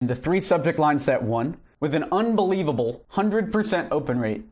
The 3 subject lines that won with an unbelievable 100% open rate.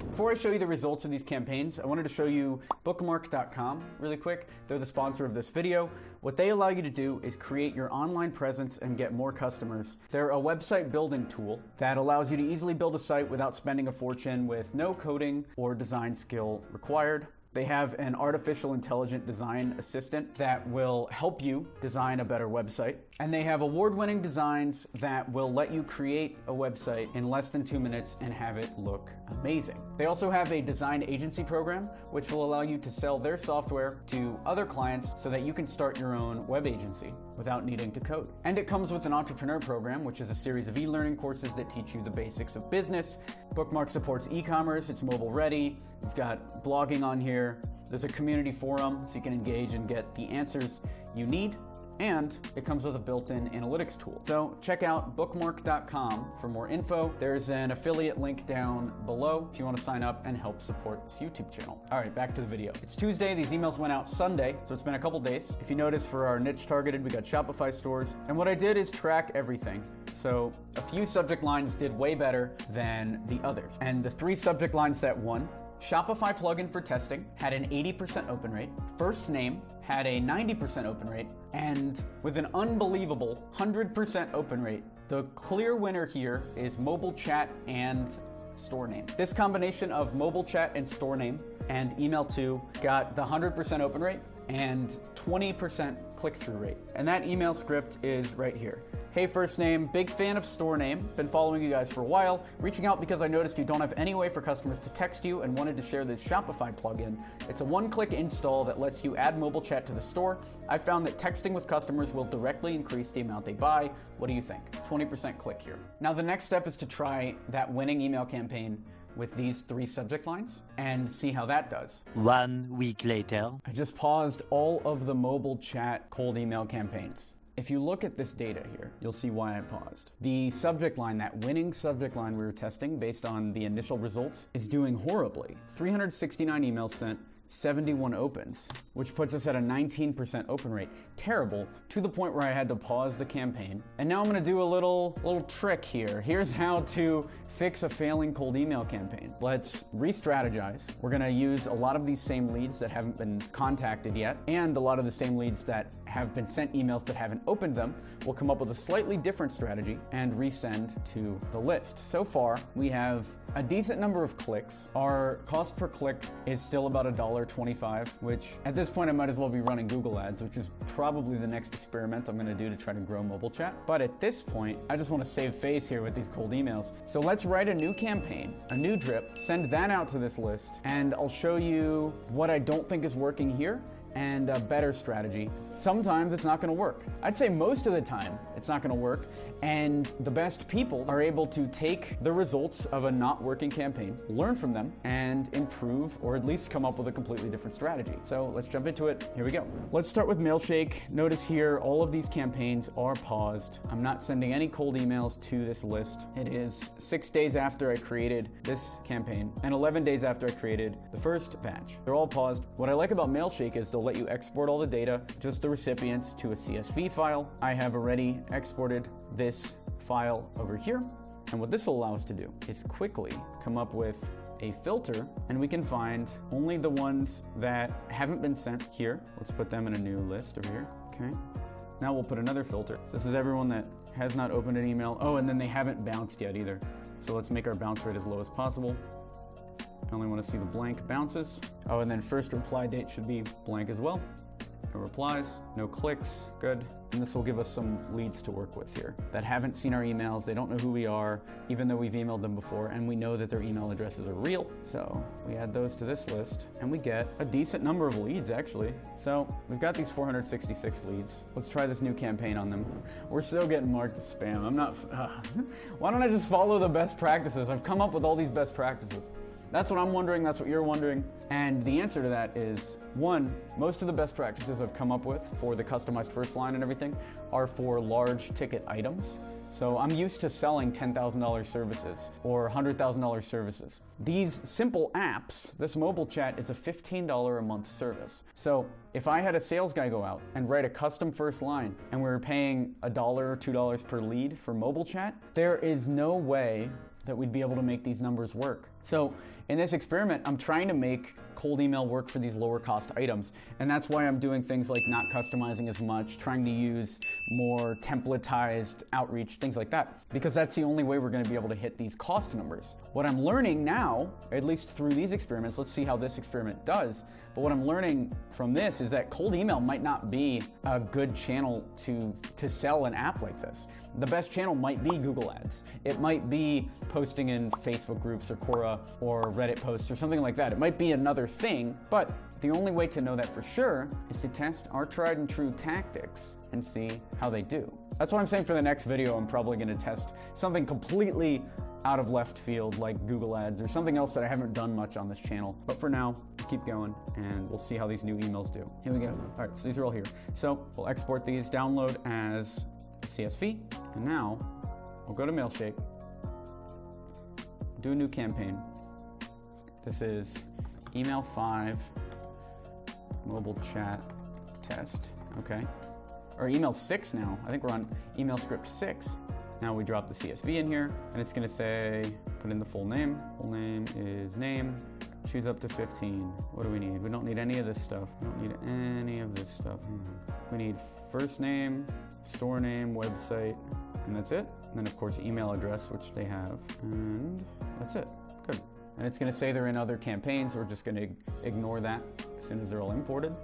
Before I show you the results of these campaigns, I wanted to show you bookmark.com really quick. They're the sponsor of this video. What they allow you to do is create your online presence and get more customers. They're a website building tool that allows you to easily build a site without spending a fortune with no coding or design skill required. They have an artificial intelligent design assistant that will help you design a better website. And they have award-winning designs that will let you create a website in less than 2 minutes and have it look amazing. They also have a design agency program, which will allow you to sell their software to other clients so that you can start your own web agency without needing to code. And it comes with an entrepreneur program, which is a series of e-learning courses that teach you the basics of business. Bookmark supports e-commerce, it's mobile ready. You've got blogging on here. There's a community forum so you can engage and get the answers you need. And it comes with a built-in analytics tool. So check out bookmark.com for more info. There's an affiliate link down below if you want to sign up and help support this YouTube channel. All right, back to the video. It's Tuesday. These emails went out Sunday, so it's been a couple days. If you notice, for our niche targeted, we got Shopify stores. And what I did is track everything. So a few subject lines did way better than the others. And the 3 subject lines that won: Shopify plugin for testing had an 80% open rate. First name had a 90% open rate, and with an unbelievable 100% open rate. The clear winner here is mobile chat and store name. This combination of mobile chat and store name and email too got the 100% open rate and 20% click-through rate. And that email script is right here. Hey, first name, big fan of store name, been following you guys for a while, reaching out because I noticed you don't have any way for customers to text you and wanted to share this Shopify plugin. It's a one-click install that lets you add mobile chat to the store. I found that texting with customers will directly increase the amount they buy. What do you think? 20% click here. Now the next step is to try that winning email campaign with these 3 subject lines and see how that does. 1 week later. I just paused all of the mobile chat cold email campaigns. If you look at this data here, you'll see why I paused. The subject line, that winning subject line we were testing based on the initial results, is doing horribly. 369 emails sent, 71 opens, which puts us at a 19% open rate. Terrible, to the point where I had to pause the campaign. And now I'm gonna do a little trick here. Here's how to fix a failing cold email campaign. Let's re-strategize. We're gonna use a lot of these same leads that haven't been contacted yet, and a lot of the same leads that have been sent emails but haven't opened them. We'll come up with a slightly different strategy and resend to the list. So far, we have a decent number of clicks. Our cost per click is still about $1.25, which at this point I might as well be running Google ads, which is probably the next experiment I'm gonna do to try to grow mobile chat. But at this point, I just wanna save face here with these cold emails. So let's write a new campaign, a new drip, send that out to this list, and I'll show you what I don't think is working here and a better strategy. Sometimes it's not gonna work. I'd say most of the time it's not gonna work, and the best people are able to take the results of a not working campaign, learn from them, and improve, or at least come up with a completely different strategy. So let's jump into it. Here we go. Let's start with Mailshake. Notice here, all of these campaigns are paused. I'm not sending any cold emails to this list. It is 6 days after I created this campaign and 11 days after I created the first batch. They're all paused. What I like about Mailshake is they'll let you export all the data, just the recipients, to a CSV file. I have already exported this file over here. And what this will allow us to do is quickly come up with a filter, and we can find only the ones that haven't been sent here. Let's put them in a new list over here. Okay. Now we'll put another filter. So this is everyone that has not opened an email. Oh, and then they haven't bounced yet either. So let's make our bounce rate as low as possible. I only want to see the blank bounces. Oh, and then first reply date should be blank as well. No replies, no clicks, good. And this will give us some leads to work with here that haven't seen our emails, they don't know who we are, even though we've emailed them before, and we know that their email addresses are real. So we add those to this list, and we get a decent number of leads, actually. So we've got these 466 leads. Let's try this new campaign on them. We're still getting marked as spam. I'm not, why don't I just follow the best practices? I've come up with all these best practices. That's what I'm wondering, that's what you're wondering. And the answer to that is, one, most of the best practices I've come up with for the customized first line and everything are for large ticket items. So I'm used to selling $10,000 services or $100,000 services. These simple apps, this mobile chat is a $15 a month service. So if I had a sales guy go out and write a custom first line and we were paying $1 or $2 per lead for mobile chat, there is no way that we'd be able to make these numbers work. So in this experiment, I'm trying to make cold email work for these lower cost items. And that's why I'm doing things like not customizing as much, trying to use more templatized outreach, things like that, because that's the only way we're gonna be able to hit these cost numbers. What I'm learning now, at least through these experiments, let's see how this experiment does, but what I'm learning from this is that cold email might not be a good channel to sell an app like this. The best channel might be Google Ads. It might be posting in Facebook groups or Quora or Reddit posts or something like that. It might be another thing, but the only way to know that for sure is to test our tried and true tactics and see how they do. That's why I'm saying for the next video, I'm probably gonna test something completely out of left field like Google Ads or something else that I haven't done much on this channel. But for now, keep going and we'll see how these new emails do. Here we go. All right, so these are all here. So we'll export these, download as CSV, and now we'll go to Mailshake, do a new campaign. This is email 5 mobile chat test, okay? Or email 6 now. I think we're on email script 6. Now we drop the CSV in here, and it's gonna say, put in the full name. Full name is name, choose up to 15. What do we need? We don't need any of this stuff. We don't need any of this stuff. We need first name, store name, website, and that's it. And then of course email address, which they have, and that's it, good. And it's gonna say they're in other campaigns. We're just gonna ignore that as soon as they're all imported.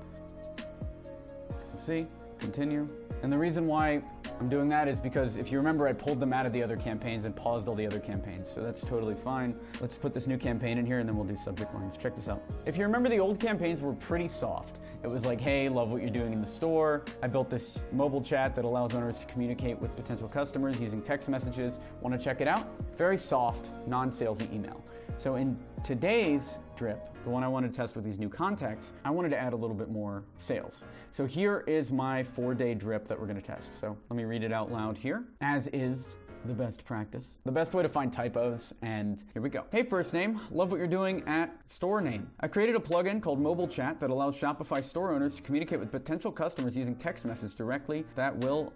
Let's see, continue. And the reason why I'm doing that is because if you remember, I pulled them out of the other campaigns and paused all the other campaigns, so that's totally fine. Let's put this new campaign in here and then we'll do subject lines. Check this out. If you remember, the old campaigns were pretty soft. It was like, hey, love what you're doing in the store. I built this mobile chat that allows owners to communicate with potential customers using text messages. Want to check it out? Very soft, non-salesy email. So in today's drip, the one I wanted to test with these new contacts, I wanted to add a little bit more sales. So here is my 4-day drip that we're gonna test. So let me read it out loud here, as is the best practice. The best way to find typos, and here we go. Hey, first name, love what you're doing at store name. I created a plugin called Mobile Chat that allows Shopify store owners to communicate with potential customers using text message directly that will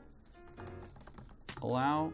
allow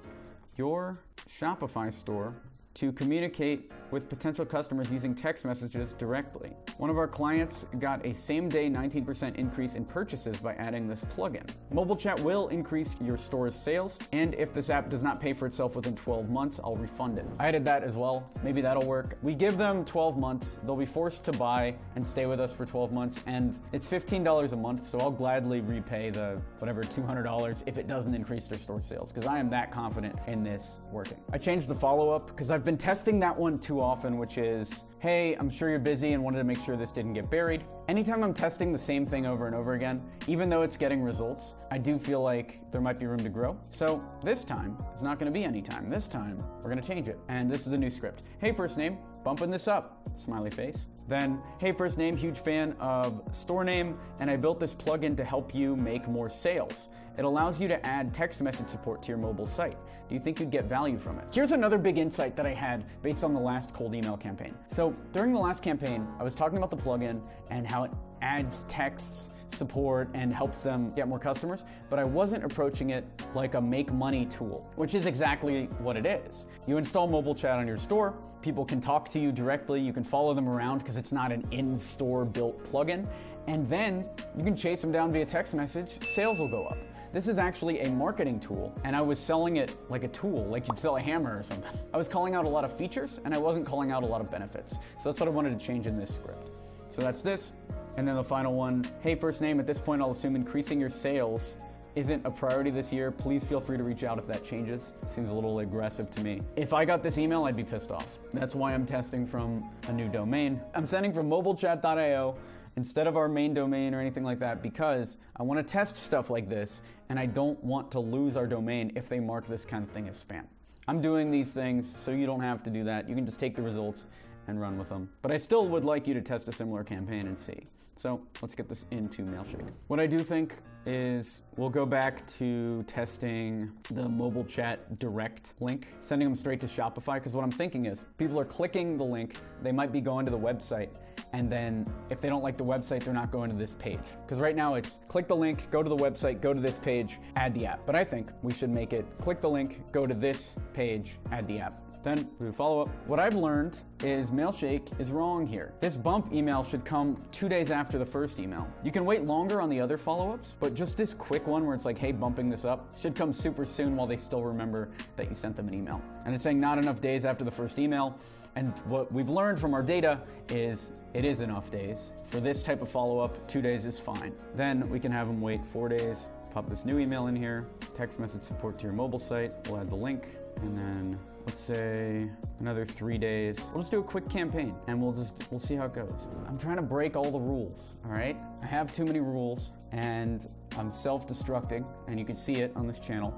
your Shopify store to communicate with potential customers using text messages directly. One of our clients got a same-day 19% increase in purchases by adding this plugin. Mobile chat will increase your store's sales, and if this app does not pay for itself within 12 months, I'll refund it. I added that as well. Maybe that'll work. We give them 12 months. They'll be forced to buy and stay with us for 12 months, and it's $15 a month, so I'll gladly repay the whatever $200 if it doesn't increase their store sales, because I am that confident in this working. I changed the follow-up because I've been testing that one too often, which is, hey, I'm sure you're busy and wanted to make sure this didn't get buried. Anytime I'm testing the same thing over and over again, even though it's getting results, I do feel like there might be room to grow. So this time, it's not gonna be any time. This time, we're gonna change it. And this is a new script. Hey, first name, bumping this up, smiley face. Then, hey, first name, huge fan of store name, and I built this plugin to help you make more sales. It allows you to add text message support to your mobile site. Do you think you'd get value from it? Here's another big insight that I had based on the last cold email campaign. So during the last campaign, I was talking about the plugin and how it adds texts, support, and helps them get more customers, but I wasn't approaching it like a make money tool, which is exactly what it is. You install mobile chat on your store, people can talk to you directly, you can follow them around because it's not an in-store built plugin, and then you can chase them down via text message, sales will go up. This is actually a marketing tool, and I was selling it like a tool, like you'd sell a hammer or something. I was calling out a lot of features, and I wasn't calling out a lot of benefits. So that's what I wanted to change in this script. So that's this. And then the final one, hey, first name, at this point, I'll assume increasing your sales isn't a priority this year. Please feel free to reach out if that changes. Seems a little aggressive to me. If I got this email, I'd be pissed off. That's why I'm testing from a new domain. I'm sending from mobilechat.io instead of our main domain or anything like that, because I want to test stuff like this, and I don't want to lose our domain if they mark this kind of thing as spam. I'm doing these things so you don't have to do that. You can just take the results and run with them. But I still would like you to test a similar campaign and see. So let's get this into Mailshake. What I do think is we'll go back to testing the mobile chat direct link, sending them straight to Shopify, because what I'm thinking is people are clicking the link, they might be going to the website, and then if they don't like the website, they're not going to this page. Because right now it's click the link, go to the website, go to this page, add the app. But I think we should make it click the link, go to this page, add the app. Then we would follow up. What I've learned is Mailshake is wrong here. This bump email should come 2 days after the first email. You can wait longer on the other follow-ups, but just this quick one where it's like, hey, bumping this up, should come super soon while they still remember that you sent them an email. And it's saying not enough days after the first email. And what we've learned from our data is it is enough days. For this type of follow-up, 2 days is fine. Then we can have them wait 4 days, pop this new email in here, text message support to your mobile site, we'll add the link, and then let's say another 3 days. We'll just do a quick campaign and we'll see how it goes. I'm trying to break all the rules, all right? I have too many rules and I'm self-destructing, and you can see it on this channel,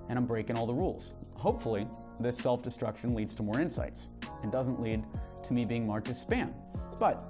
and I'm breaking all the rules. Hopefully, this self-destruction leads to more insights and doesn't lead to me being marked as spam. But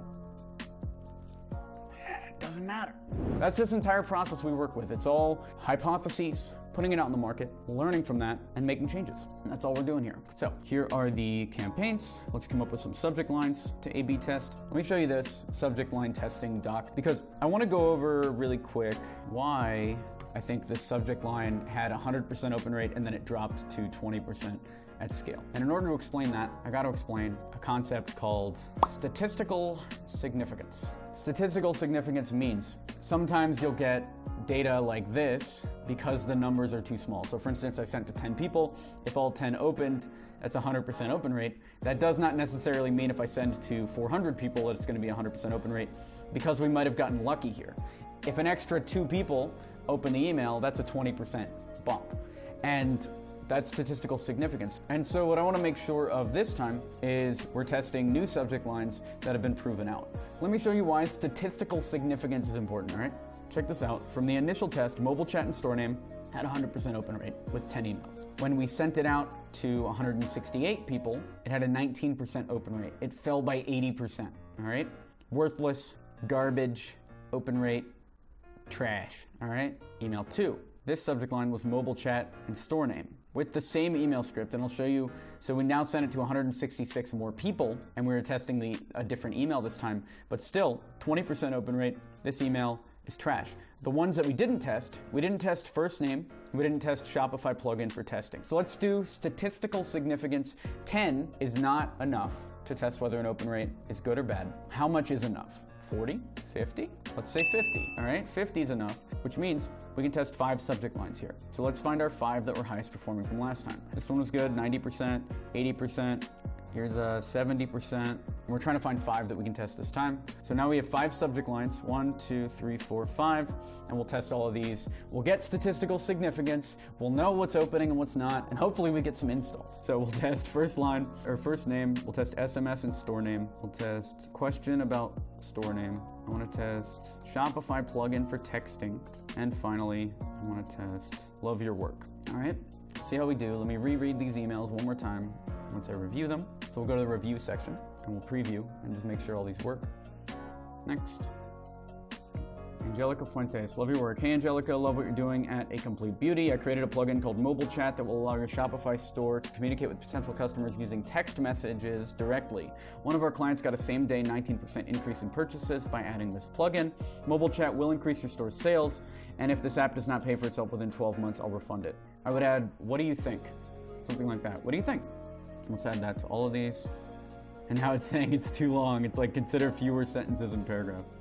it doesn't matter. That's this entire process we work with. It's all hypotheses, putting it out in the market, learning from that, and making changes. And that's all we're doing here. So here are the campaigns. Let's come up with some subject lines to A/B test. Let me show you this subject line testing doc, because I want to go over really quick why I think this subject line had 100% open rate and then it dropped to 20% at scale. And in order to explain that, I got to explain a concept called statistical significance. Statistical significance means sometimes you'll get data like this because the numbers are too small. So for instance, I sent to 10 people. If all 10 opened, that's 100% open rate. That does not necessarily mean if I send to 400 people that it's going to be 100% open rate, because we might have gotten lucky here. If an extra 2 people open the email, that's a 20% bump. And that's statistical significance. And so what I want to make sure of this time is we're testing new subject lines that have been proven out. Let me show you why statistical significance is important, all right? Check this out. From the initial test, mobile chat and store name had 100% open rate with 10 emails. When we sent it out to 168 people, it had a 19% open rate. It fell by 80%, all right? Worthless, garbage, open rate, trash, all right? Email 2. This subject line was mobile chat and store name with the same email script, and I'll show you. So we now sent it to 166 more people, and we were testing a different email this time, but still 20% open rate. This email is trash. The ones that we didn't test first name, we didn't test Shopify plugin for testing. So let's do statistical significance. 10 is not enough to test whether an open rate is good or bad. How much is enough? 40? 50? Let's say 50, all right? 50 is enough, which means we can test 5 subject lines here. So let's find our 5 that were highest performing from last time. This one was good, 90%, 80%, here's a 70%. And we're trying to find 5 that we can test this time. So now we have 5 subject lines, 1, 2, 3, 4, 5, and we'll test all of these. We'll get statistical significance, we'll know what's opening and what's not, and hopefully we get some installs. So we'll test first line, or first name, we'll test SMS and store name, we'll test question about store name, I want to test Shopify plugin for texting, and finally, I want to test love your work. All right, see how we do. Let me reread these emails one more time once I review them. So we'll go to the review section and we'll preview and just make sure all these work. Next. Angelica Fuentes, love your work. Hey Angelica, love what you're doing at A Complete Beauty. I created a plugin called Mobile Chat that will allow your Shopify store to communicate with potential customers using text messages directly. One of our clients got a same-day 19% increase in purchases by adding this plugin. Mobile Chat will increase your store's sales, and if this app does not pay for itself within 12 months, I'll refund it. I would add, what do you think? Something like that. What do you think? Let's add that to all of these. And now it's saying it's too long. It's like consider fewer sentences and paragraphs.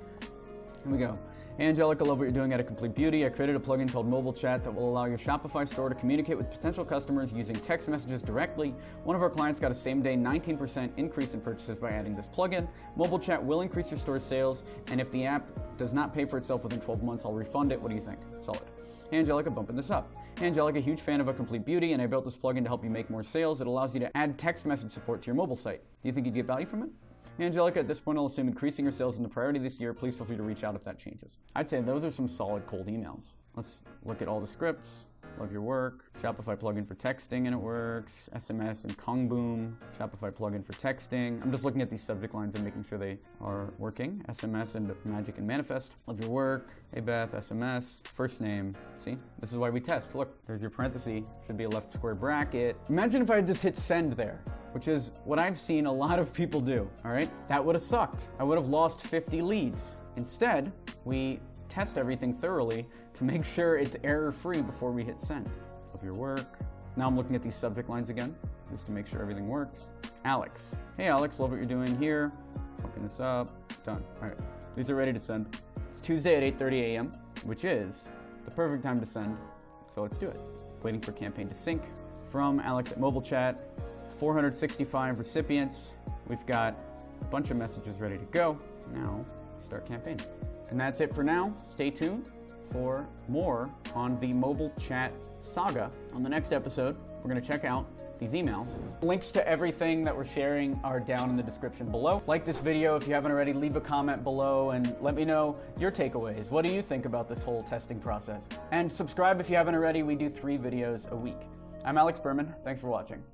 Here we go. Hey Angelica, love what you're doing at A Complete Beauty. I created a plugin called Mobile Chat that will allow your Shopify store to communicate with potential customers using text messages directly. One of our clients got a same-day 19% increase in purchases by adding this plugin. Mobile Chat will increase your store's sales, and if the app does not pay for itself within 12 months, I'll refund it. What do you think? Solid. Hey Angelica, bumping this up. Hey Angelica, huge fan of A Complete Beauty, and I built this plugin to help you make more sales. It allows you to add text message support to your mobile site. Do you think you'd get value from it? Angelica, at this point, I'll assume increasing your sales is the priority this year. Please feel free to reach out if that changes. I'd say those are some solid cold emails. Let's look at all the scripts. love your work. Shopify plugin for texting and it works. SMS and Kongboom. Shopify plugin for texting. I'm just looking at these subject lines and making sure they are working. SMS and Magic and Manifest. Love your work. Hey Beth, SMS, first name. See, this is why we test. Look, there's your parenthesis. Should be a left square bracket. Imagine if I had just hit send there, which is what I've seen a lot of people do, all right? That would have sucked. I would have lost 50 leads. Instead, we test everything thoroughly to make sure it's error-free before we hit send. Love your work. Now I'm looking at these subject lines again, just to make sure everything works. Alex. Hey Alex, love what you're doing here. Open this up. Done. All right, these are ready to send. It's Tuesday at 8:30 a.m., which is the perfect time to send, so let's do it. Waiting for campaign to sync. From Alex at Mobile Chat, 465 recipients. We've got a bunch of messages ready to go. Now, start campaign. And that's it for now. Stay tuned for more on the mobile chat saga. On the next episode, we're going to check out these emails. Links to everything that we're sharing are down in the description below. Like this video if you haven't already, leave a comment below and let me know your takeaways. What do you think about this whole testing process? And subscribe if you haven't already. We do 3 videos a week. I'm Alex Berman. Thanks for watching.